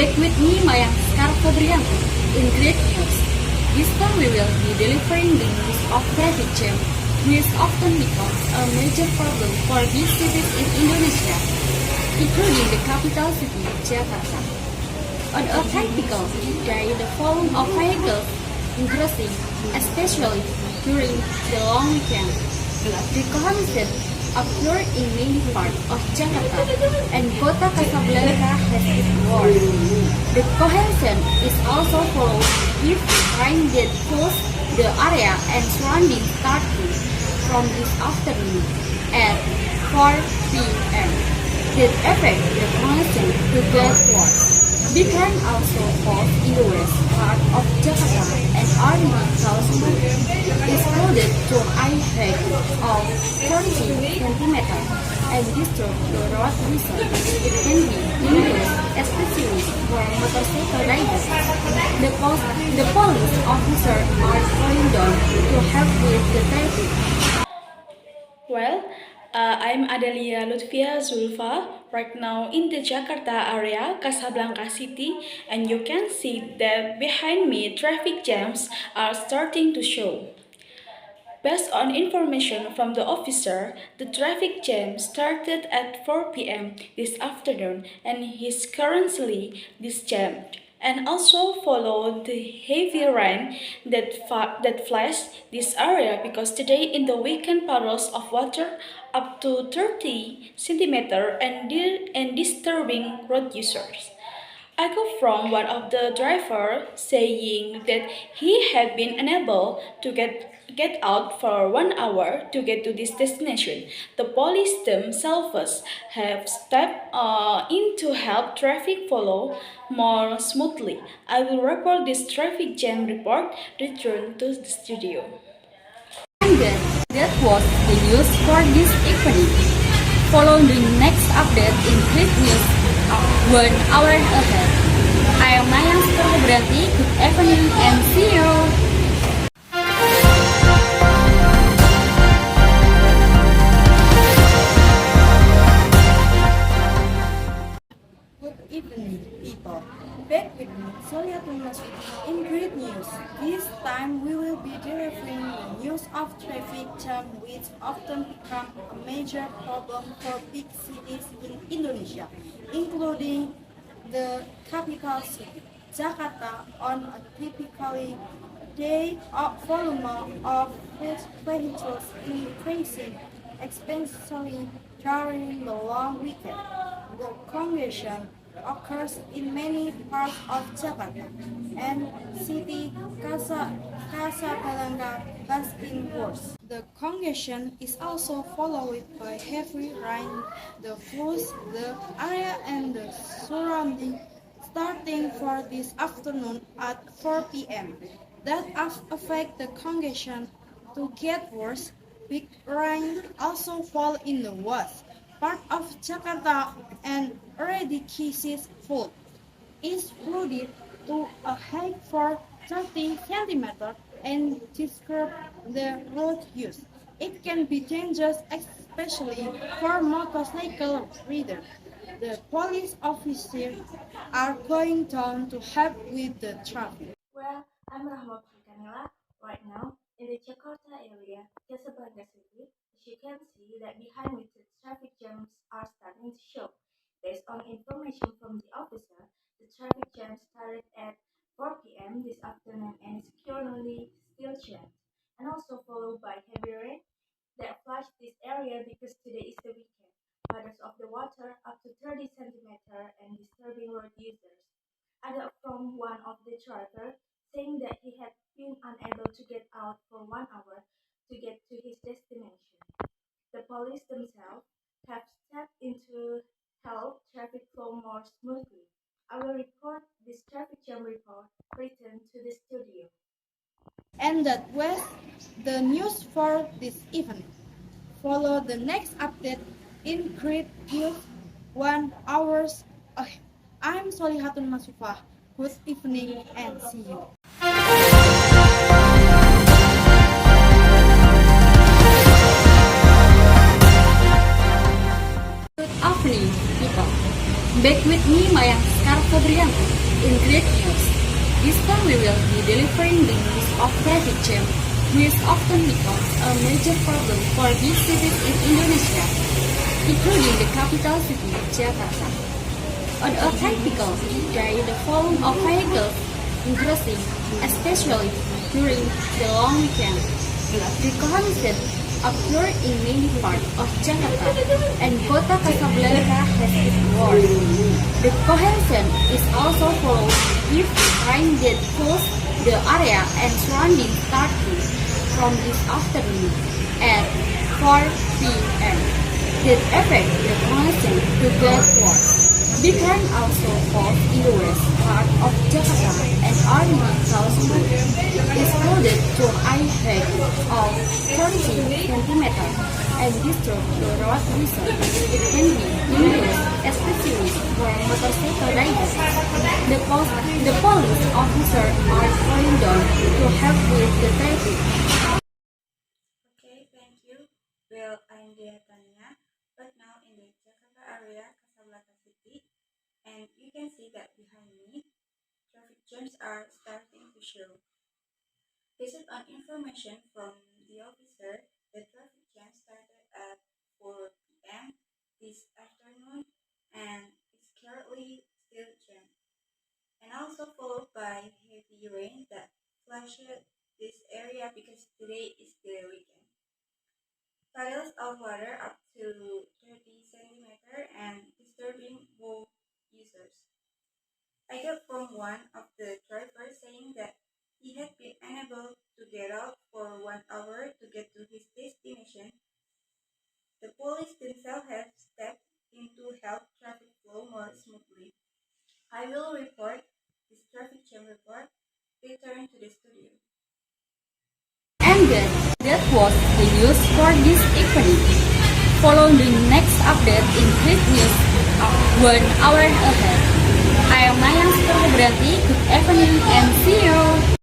Back with me, Mayang Scarpobrianto, in great news. This time we will be delivering the news of traffic jam, which often becomes a major problem for big cities in Indonesia, including the capital city, Jakarta. On a typical day, the volume of vehicles increasing, especially during the long weekend. The congestion occurs in many parts of Jakarta, and Kota Casablanca has its worst. The congestion is also followed if rain that fills the area and surrounding starting from this afternoon at 4 p.m. That affect the congestion to get worse. Big rain also falls in the west part of Jakarta and already caused exploded to a height of 30 centimeters and destroyed the road result. It can be dangerous, especially for motorcycle riders. The police officers are going down to help with the traffic. Well, I'm Adelia Lutfia Zulfa, right now in the Jakarta area, Casablanca City, and you can see that behind me traffic jams are starting to show. Based on information from the officer, the traffic jam started at 4 p.m. this afternoon and is currently disjammed, and also followed the heavy rain that flashed this area because today in the weekend puddles of water up to 30 centimeters and disturbing road users. I got from one of the drivers saying that he had been unable to get out for 1 hour to get to this destination. The police themselves have stepped in to help traffic follow more smoothly. I will report this traffic jam report. Return to the studio. And that was the news for this evening. Follow the next update in Quick News 1 hour ahead. I am Mayang Scarpobrianto. Good evening and see you. Good evening, people. Back with me, Solia Thomas in great news. This time we will be delivering the news of traffic jam, which often become a major problem for big cities in Indonesia, including the capital city, Jakarta. On a typically day, volume of vehicles increasing, especially during the long weekend. The congestion occurs in many parts of Jakarta, and city Casablanca has been worse. The congestion is also followed by heavy rain that floods the area and the surrounding starting for this afternoon at 4 p.m. That affect the congestion to get worse. Big rain also fall in the west part of Jakarta and already cases full. Is flooded to a height for 30 centimeters and disturb the road use. It can be dangerous, especially for motorcycle riders. The police officers are going down to help with the traffic. Well, I'm Rahma Kamila right now in the Jakarta area, Casablanca City. As you can see that behind me the traffic jams are starting to show. Based on information from the officer, the traffic jam started at 4 p.m. this afternoon and is currently still jammed, and also followed by heavy rain that flashed this area because today is the weekend. Puddles of the water up to 30 centimeters and disturbing road users. I got from one of the drivers saying that he had been unable to get out for 1 hour to get to his destination. The police themselves have stepped in to help traffic flow more smoothly. I will report this traffic jam report written to the studio. And that was the news for this evening. Follow the next update in Great News 1 hour ahead. I'm Solihatun Masufah. Good evening and see you. Good evening, people. Back with me, Mayang Scarpobrianto. Febrianto. In great news, this time we will be delivering the news of traffic jam, which often becomes a major problem for big cities in Indonesia, including the capital city, Jakarta. On a typical day, the volume of vehicles increasing, especially during the long weekend. The congestion occurs in many parts of Jakarta, and Kota Casablanca has its worst. The congestion is also followed with rain that fills the area and surrounding starting from this afternoon at 4 p.m. That affect the congestion to get worse. Big rain also falls in the west part of Jakarta and already caused exploded to a height of 30 centimeters and destroyed the road reason. It can be dangerous, especially for motorcycle riders. The police officers are going down to help with the traffic. Okay, thank you. Well, I'm Dea Tanya, right now in the Jakarta area, Casablanca City, and you can see that behind me, traffic jams are starting to show. Based on information from the officer, the traffic jam started at 4 p.m. this afternoon and is currently still jammed, and also followed by heavy rain that flashed this area because today is the weekend. Puddles of water up to 30 centimeter and disturbing both users. I got from one of the drivers saying that he had been unable to get out for 1 hour to get to his destination. The police themselves have stepped in to help traffic flow more smoothly. I will report this traffic jam report. Return to the studio. And that was the news for this evening. Follow the next update in Quick News 1 hour ahead. I am Maya Febrianti. Good evening and see you.